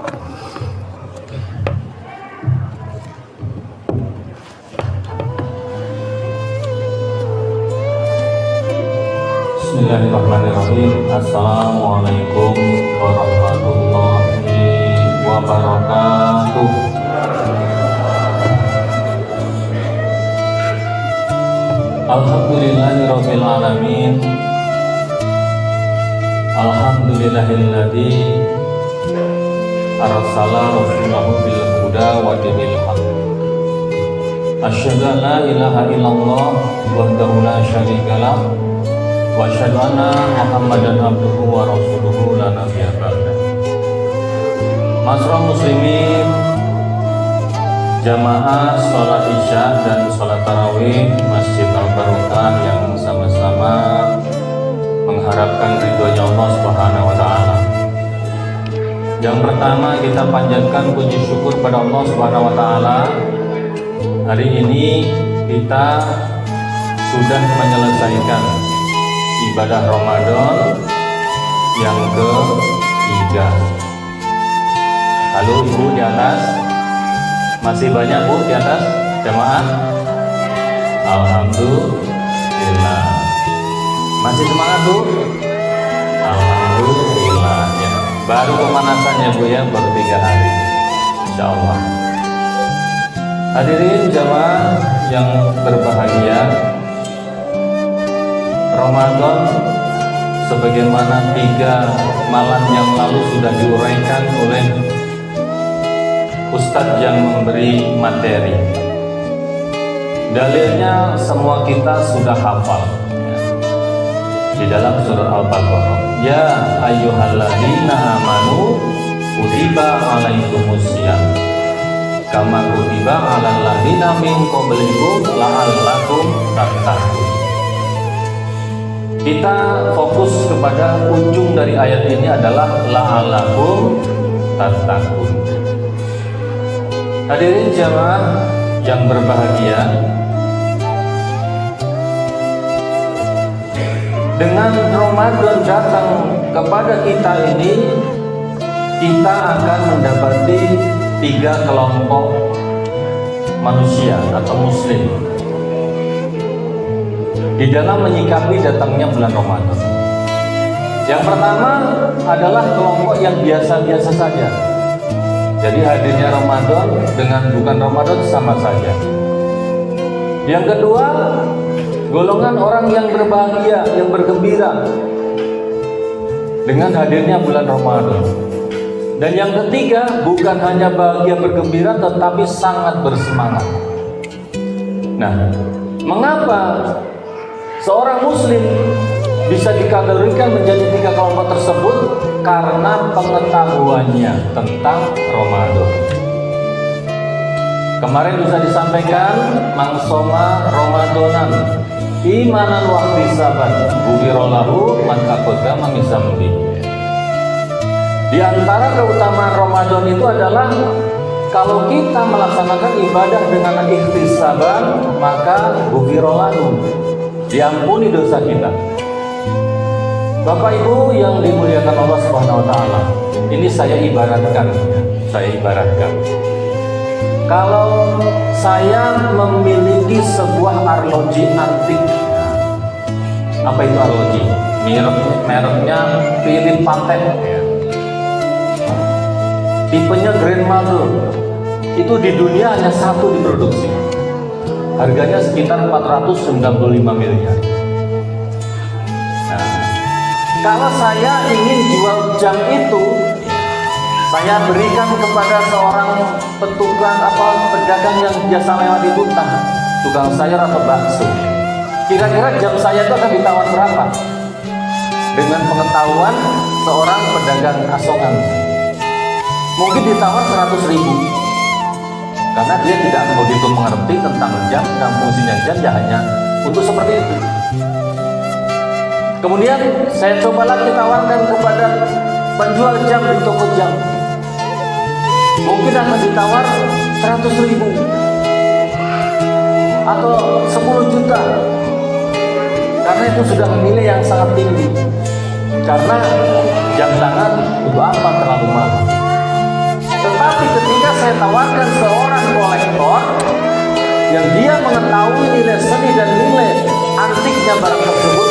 Bismillahirrahmanirrahim. Assalamualaikum warahmatullahi wabarakatuh. Alhamdulillahirabbil alamin. Alhamdulillahilladzi arsala rasulahu bil huda wa dinil haq. Asyhadu an la ilaha illallah wahdahu la syarikalah wa asyhadu anna Muhammadan abduhu wa rasuluhu la nabiyya ba'da. Masyaallah muslimin, jamaah sholat isya dan sholat tarawih Masjid Al-Barokah yang sama-sama mengharapkan ridhonya Allah Subhanahu wa Ta'ala. Yang pertama, kita panjatkan puji syukur pada Allah Subhanahu wa Ta'ala. Hari ini kita sudah menyelesaikan ibadah Ramadan yang ketiga. Halo Ibu di atas, masih banyak Bu di atas jamaah? Alhamdulillah. Masih semangat Bu? Alhamdulillah ya. Baru pemanasannya Bu ya, baru 3 hari Insya Allah. Hadirin jamaah yang berbahagia, Ramadan sebagaimana 3 malam yang lalu sudah diuraikan oleh Ustadz yang memberi materi. Dalilnya semua kita sudah hafal di dalam surah Al-Baqarah. Ya ayyuhalladzina amanu kutiba alaikumusiyam kama kutiba alal ladzina min qablikum la'allakum tattaqun. Kita fokus kepada ujung dari ayat ini adalah la'allakum tattaqun. Hadirin jamaah yang berbahagia, dengan Ramadan datang kepada kita ini, kita akan mendapati 3 kelompok manusia atau muslim di dalam menyikapi datangnya bulan Ramadan. Yang pertama adalah kelompok yang biasa-biasa saja. Jadi hadirnya Ramadan dengan bukan Ramadan sama saja. Yang kedua, golongan orang yang berbahagia, yang bergembira dengan hadirnya bulan Ramadan. Dan yang ketiga, bukan hanya bahagia bergembira tetapi sangat bersemangat. Nah, mengapa seorang muslim bisa dikategorikan menjadi 3 kelompok tersebut? Karena pengetahuannya tentang Ramadan. Kemarin bisa disampaikan, mangsoma Ramadanan imanan wahtisaban bugirolahu man aqdama misambi. Di antara keutamaan Ramadan itu adalah kalau kita melaksanakan ibadah dengan ikhtisaban, maka bugirolahu, diampuni dosa kita. Bapak Ibu yang dimuliakan Allah Subhanahu wa Ta'ala, ini saya ibaratkan. Kalau saya memiliki sebuah arloji antik. Apa itu arloji? Mereknya Philip Patek. Tipenya Grand Marble. Itu di dunia hanya 1 diproduksi. Harganya sekitar 495 miliar. Kalau saya ingin jual jam itu, saya berikan kepada seorang pedagang yang biasa lewat itu, tukang sayur atau bakso. Kira-kira jam saya itu akan ditawar berapa? Dengan pengetahuan seorang pedagang asongan, mungkin ditawar 100.000, karena dia tidak begitu mengerti tentang jam dan fungsinya jam, ya hanya untuk seperti itu. Kemudian saya coba lagi tawarkan kepada penjual jam di toko jam, mungkin akan ditawar 100.000 atau 10 juta, karena itu sudah nilai yang sangat tinggi. Karena jam tangan untuk apa terlalu mahal? Tetapi ketika saya tawarkan seorang kolektor yang dia mengetahui nilai seni dan nilai antiknya barang tersebut,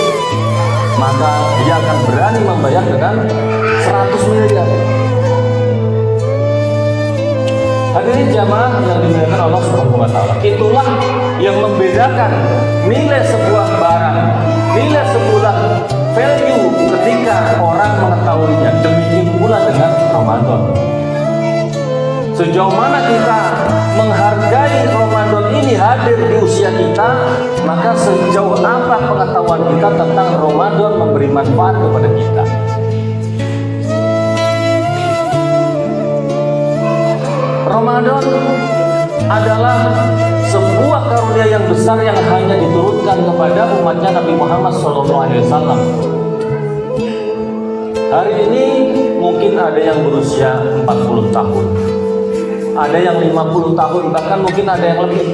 maka dia akan berani membayar dengan 100 miliar. Hadirin jamaah yang dimuliakan Allah Subhanahu wa taala. Itulah yang membedakan nilai sebuah barang, nilai sebuah value ketika orang mengetahuinya. Demikian pula dengan Ramadan. Sejauh mana kita menghargai Ramadan ini hadir di usia kita, maka sejauh apa pengetahuan kita tentang Ramadan memberi manfaat kepada kita. Ramadan adalah sebuah karunia yang besar yang hanya diturunkan kepada umatnya Nabi Muhammad SAW. Hari ini mungkin ada yang berusia 40 tahun, ada yang 50 tahun, bahkan mungkin ada yang lebih.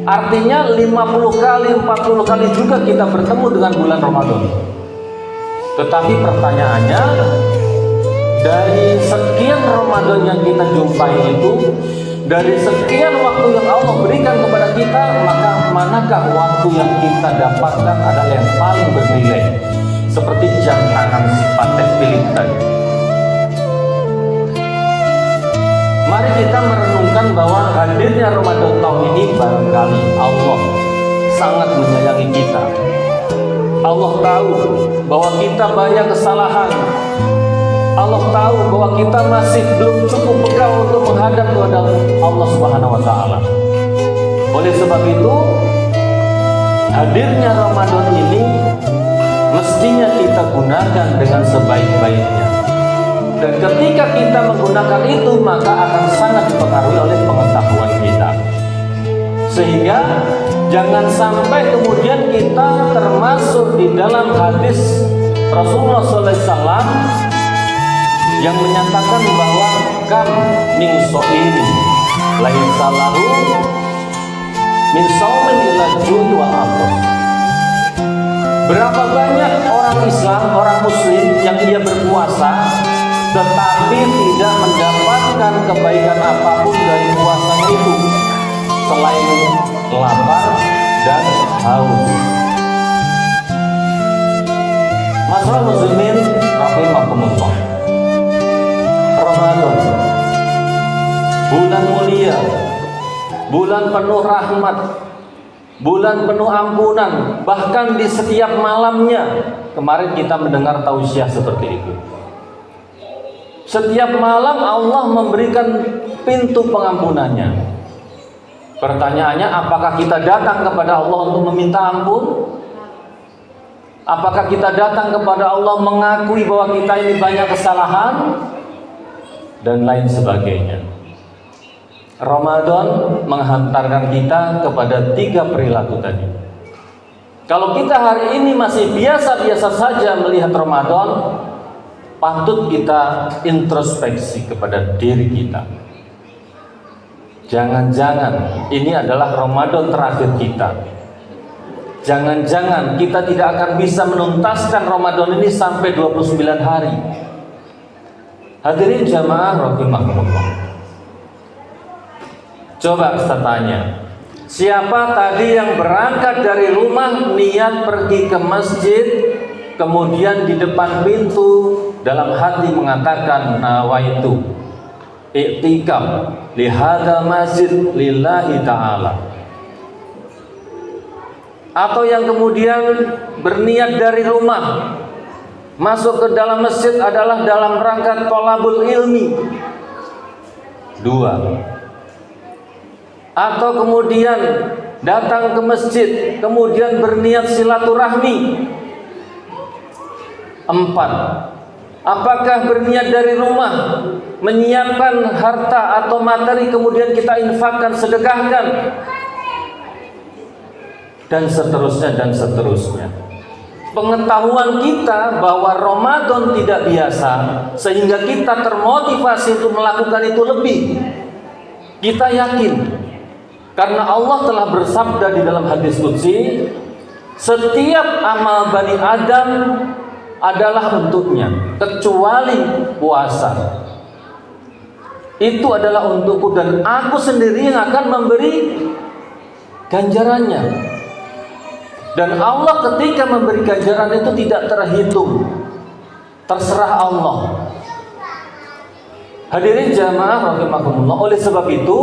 Artinya 50 kali, 40 kali juga kita bertemu dengan bulan Ramadan. Tetapi pertanyaannya, dari sekian Ramadan yang kita jumpai itu, dari sekian waktu yang Allah berikan kepada kita, maka manakah waktu yang kita dapatkan adalah yang paling bernilai? Seperti jam tangan si Patek Philippe tadi. Mari kita merenungkan bahwa hadirnya Ramadan tahun ini barangkali Allah sangat menyayangi kita. Allah tahu bahwa kita banyak kesalahan. Allah tahu bahwa kita masih belum cukup bekal untuk menghadap kepada Allah Subhanahu wa taala. Oleh sebab itu, hadirnya Ramadan ini mestinya kita gunakan dengan sebaik-baiknya. Dan ketika kita menggunakan itu, maka akan sangat dipengaruhi oleh pengetahuan kita. Sehingga jangan sampai kemudian kita termasuk di dalam hadis Rasulullah SAW yang menyatakan bahwa kam min so'ini laisa lahu min saumin illa ju'i wal athar. Berapa banyak orang Islam, orang Muslim yang ia berpuasa tetapi tidak mendapatkan kebaikan apapun dari puasanya itu selain lapar dan haus. Masalah muslimin rahimakumullah. Ramadan, bulan mulia, bulan penuh rahmat, bulan penuh ampunan, bahkan di setiap malamnya. Kemarin kita mendengar tausiah seperti itu. Setiap malam Allah memberikan pintu pengampunannya. Pertanyaannya, apakah kita datang kepada Allah untuk meminta ampun? Apakah kita datang kepada Allah mengakui bahwa kita ini banyak kesalahan? Dan lain sebagainya. Ramadan menghantarkan kita kepada 3 perilaku tadi. Kalau kita hari ini masih biasa-biasa saja melihat Ramadan, patut kita introspeksi kepada diri kita. Jangan-jangan ini adalah Ramadan terakhir kita. Jangan-jangan kita tidak akan bisa menuntaskan Ramadan ini sampai 29 hari. Hadirin jamaah rahimakumullah. Coba saya tanya, siapa tadi yang berangkat dari rumah niat pergi ke masjid, kemudian di depan pintu dalam hati mengatakan nawaitu i'tikaf li hadzal masjid lillahi ta'ala? Atau yang kemudian berniat dari rumah masuk ke dalam masjid adalah dalam rangka thalabul ilmi. 2. Atau kemudian datang ke masjid kemudian berniat silaturahmi. 4. Apakah berniat dari rumah menyiapkan harta atau materi kemudian kita infakkan, sedekahkan, dan seterusnya dan seterusnya. Pengetahuan kita bahwa Ramadan tidak biasa sehingga kita termotivasi untuk melakukan itu lebih. Kita yakin karena Allah telah bersabda di dalam hadis qudsi, setiap amal Bani Adam adalah untuknya kecuali puasa. itu adalah untukku dan aku sendiri yang akan memberi ganjarannya. Dan Allah ketika memberi ganjaran itu tidak terhitung, terserah Allah. Hadirin jamaah rahimakumullah, oleh sebab itu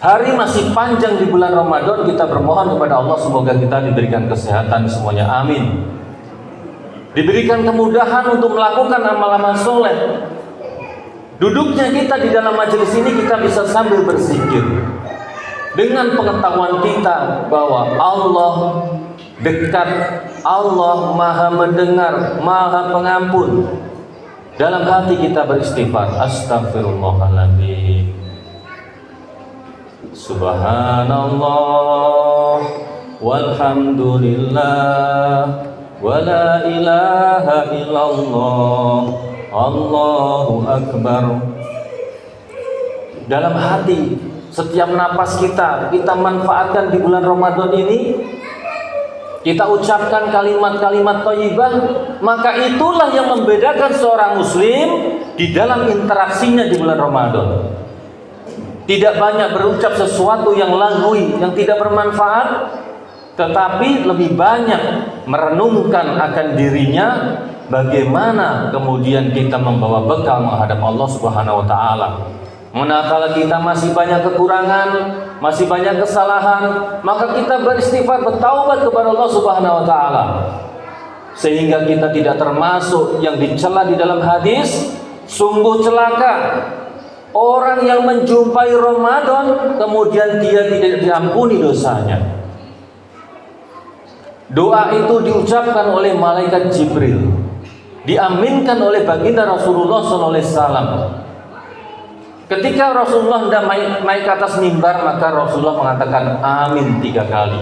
hari masih panjang di bulan Ramadan, kita bermohon kepada Allah semoga kita diberikan kesehatan semuanya, amin. Diberikan kemudahan untuk melakukan amal-amal soleh. Duduknya kita di dalam majelis ini kita bisa sambil berzikir dengan pengetahuan kita bahwa Allah dekat, Allah maha mendengar, maha pengampun. Dalam hati kita beristighfar, astagfirullahaladzim, subhanallah, walhamdulillah, wa la ilaha illallah, Allahu akbar. Dalam hati, setiap napas kita manfaatkan di bulan Ramadan ini. Kita ucapkan kalimat-kalimat thayyibah, maka itulah yang membedakan seorang muslim di dalam interaksinya di bulan Ramadan. Tidak banyak berucap sesuatu yang lagwi, yang tidak bermanfaat, tetapi lebih banyak merenungkan akan dirinya, bagaimana kemudian kita membawa bekal menghadap Allah Subhanahu wa taala. Manakala kita masih banyak kekurangan, masih banyak kesalahan, maka kita beristighfar, bertaubat kepada Allah Subhanahu wa taala. Sehingga kita tidak termasuk yang dicela di dalam hadis, sungguh celaka orang yang menjumpai Ramadan kemudian dia tidak diampuni dosanya. Doa itu diucapkan oleh malaikat Jibril, diaminkan oleh baginda Rasulullah SAW. Ketika Rasulullah hendak naik ke atas mimbar, maka Rasulullah mengatakan amin 3 kali.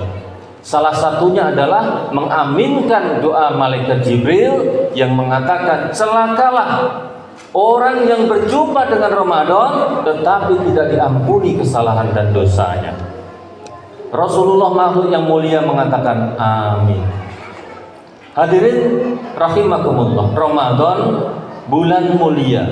Salah satunya adalah mengaminkan doa malaikat Jibril yang mengatakan, celakalah orang yang berjumpa dengan Ramadan tetapi tidak diampuni kesalahan dan dosanya. Rasulullah makhluk yang mulia mengatakan amin. Hadirin rahimakumullah, Ramadan bulan mulia,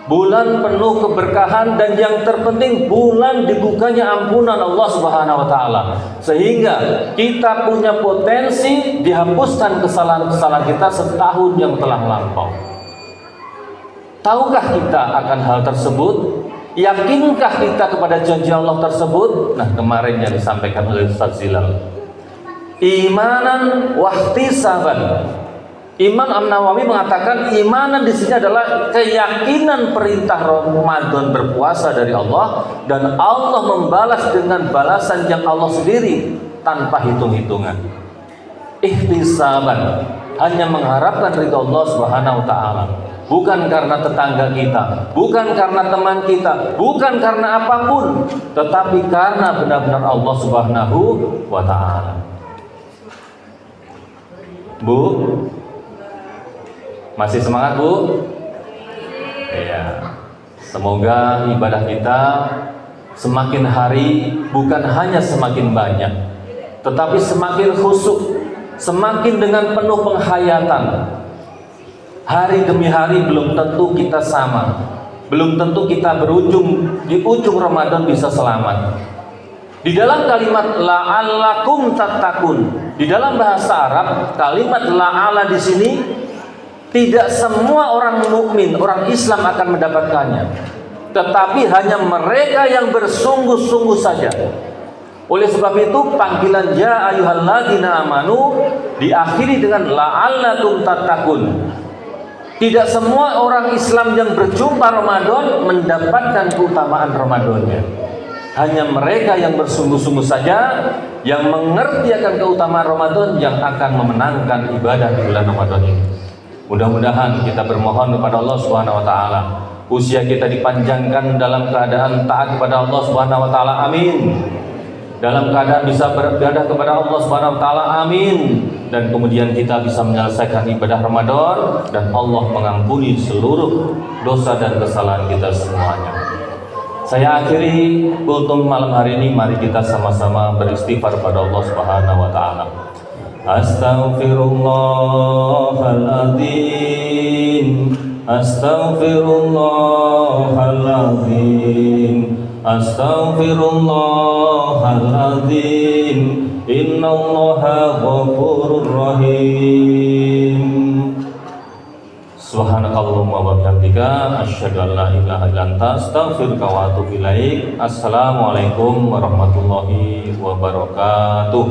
bulan penuh keberkahan, dan yang terpenting bulan dibukanya ampunan Allah Subhanahu wa taala. Sehingga kita punya potensi dihapuskan kesalahan-kesalahan kita setahun yang telah lampau. Tahukah kita akan hal tersebut? Yakinkah kita kepada janji Allah tersebut? Nah, kemarin yang disampaikan oleh Ustaz Zilal, imanan wahtisaban. Imam An-Nawawi mengatakan imanan di sini adalah keyakinan perintah Ramadan berpuasa dari Allah, dan Allah membalas dengan balasan yang Allah sendiri tanpa hitung-hitungan. Ihtisaban, hanya mengharapkan ridha Allah Subhanahu wa taala, bukan karena tetangga kita, bukan karena teman kita, bukan karena apapun, tetapi karena benar-benar Allah Subhanahu wa taala. Bu, masih semangat Bu? Iya. Semoga ibadah kita semakin hari bukan hanya semakin banyak, tetapi semakin khusyuk, semakin dengan penuh penghayatan. Hari demi hari belum tentu kita sama, belum tentu kita di ujung Ramadan bisa selamat. Di dalam kalimat la'allakum tattaqun, di dalam bahasa Arab kalimat la'ala di sini tidak semua orang mukmin, orang Islam akan mendapatkannya, tetapi hanya mereka yang bersungguh-sungguh saja. Oleh sebab itu panggilan ya ayyuhalladzina amanu diakhiri dengan la'allakum tattaqun. Tidak semua orang Islam yang berjumpa Ramadan mendapatkan keutamaan Ramadannya. Hanya mereka yang bersungguh-sungguh saja, yang mengerti akan keutamaan Ramadan, yang akan memenangkan ibadah di bulan Ramadan ini. Mudah-mudahan kita bermohon kepada Allah Subhanahu wa taala, usia kita dipanjangkan dalam keadaan taat kepada Allah Subhanahu wa taala, amin. Dalam keadaan bisa beribadah kepada Allah Subhanahu wa taala, amin. Dan kemudian kita bisa menyelesaikan ibadah Ramadan dan Allah mengampuni seluruh dosa dan kesalahan kita semuanya. Saya akhiri kultum malam hari ini, mari kita sama-sama beristighfar pada Allah Subhanahu wa taala. Astaghfirullahaladzim Astaghfirullahaladzim, astaghfirullahaladzim, innallaha ghafurur rahim. Subhanakallahumma wa bihamdika asyhadu an la ilaha illa anta astaghfiruka wa atubu ilaik. Assalamualaikum warahmatullahi wabarakatuh.